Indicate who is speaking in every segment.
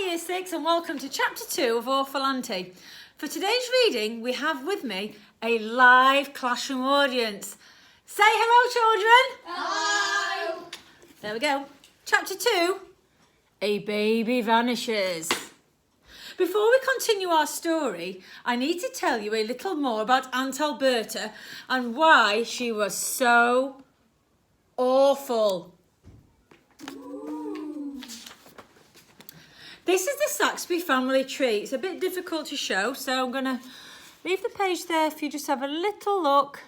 Speaker 1: Hi Year 6 and welcome to Chapter 2 of Awful Auntie. For today's reading we have with me a live classroom audience. Say hello children!
Speaker 2: Hello!
Speaker 1: There we go. Chapter 2, A Baby Vanishes. Before we continue our story, I need to tell you a little more about Aunt Alberta and why she was so awful. This is the Saxby family tree. It's a bit difficult to show, so I'm going to leave the page there if you just have a little look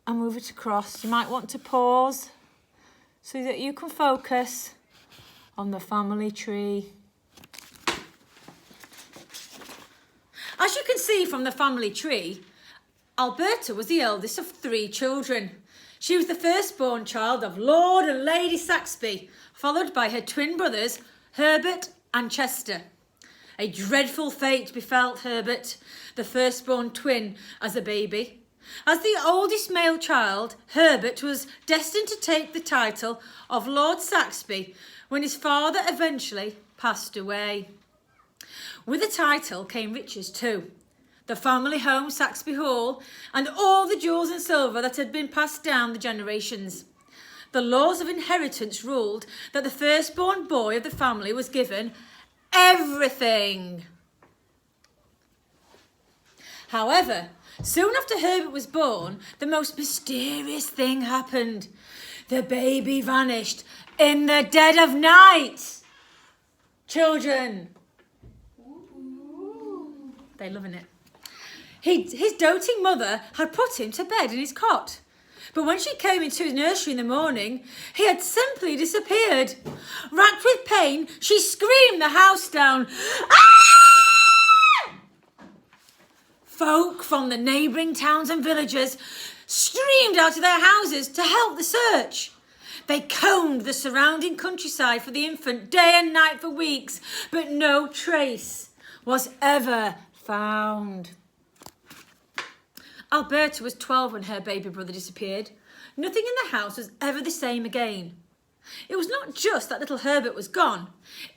Speaker 1: and move it across. You might want to pause so that you can focus on the family tree. As you can see from the family tree, Alberta was the eldest of 3 children. She was the firstborn child of Lord and Lady Saxby, followed by her twin brothers, Herbert and Chester. A dreadful fate befell Herbert, the firstborn twin, as a baby. As the oldest male child, Herbert was destined to take the title of Lord Saxby when his father eventually passed away. With the title came riches too. The family home, Saxby Hall, and all the jewels and silver that had been passed down the generations. The laws of inheritance ruled that the firstborn boy of the family was given everything. However, soon after Herbert was born, the most mysterious thing happened. The baby vanished in the dead of night. Children, they're loving it. His doting mother had put him to bed in his cot. But when she came into his nursery in the morning, he had simply disappeared. Racked with pain, she screamed the house down. Ah! Folk from the neighbouring towns and villages streamed out of their houses to help the search. They combed the surrounding countryside for the infant day and night for weeks, but no trace was ever found. Alberta was 12 when her baby brother disappeared. Nothing in the house was ever the same again. It was not just that little Herbert was gone.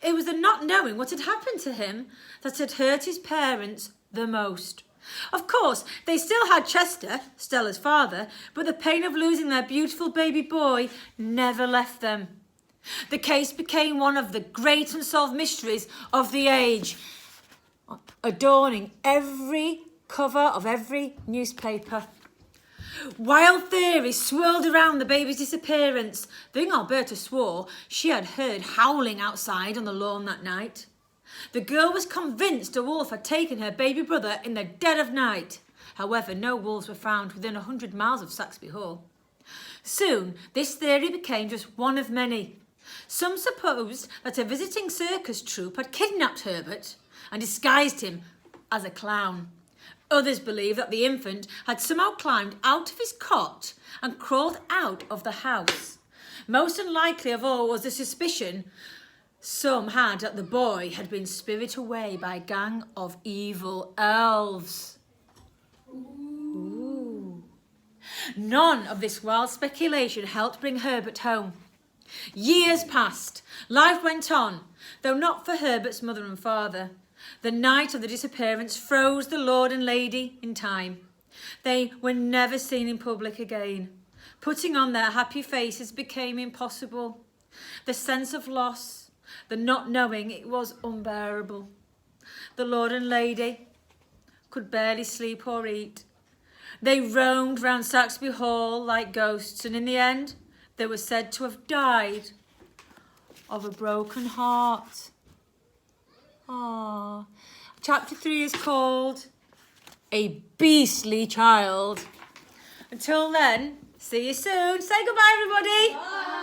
Speaker 1: It was the not knowing what had happened to him that had hurt his parents the most. Of course, they still had Chester, Stella's father, but the pain of losing their beautiful baby boy never left them. The case became one of the great unsolved mysteries of the age, adorning every cover of every newspaper. Wild theories swirled around the baby's disappearance. The thing Alberta swore she had heard howling outside on the lawn that night. The girl was convinced a wolf had taken her baby brother in the dead of night. However, no wolves were found within 100 miles of Saxby Hall. Soon, this theory became just one of many. Some supposed that a visiting circus troupe had kidnapped Herbert and disguised him as a clown. Others believed that the infant had somehow climbed out of his cot and crawled out of the house. Most unlikely of all was the suspicion some had that the boy had been spirited away by a gang of evil elves. Ooh. None of this wild speculation helped bring Herbert home. Years passed. Life went on, though not for Herbert's mother and father. The night of the disappearance froze the Lord and Lady in time. They were never seen in public again. Putting on their happy faces became impossible. The sense of loss, the not knowing, it was unbearable. The Lord and Lady could barely sleep or eat. They roamed round Saxby Hall like ghosts, and in the end, they were said to have died of a broken heart. Ah, Chapter 3 is called A Beastly Child. Until then, see you soon. Say goodbye, everybody.
Speaker 2: Bye.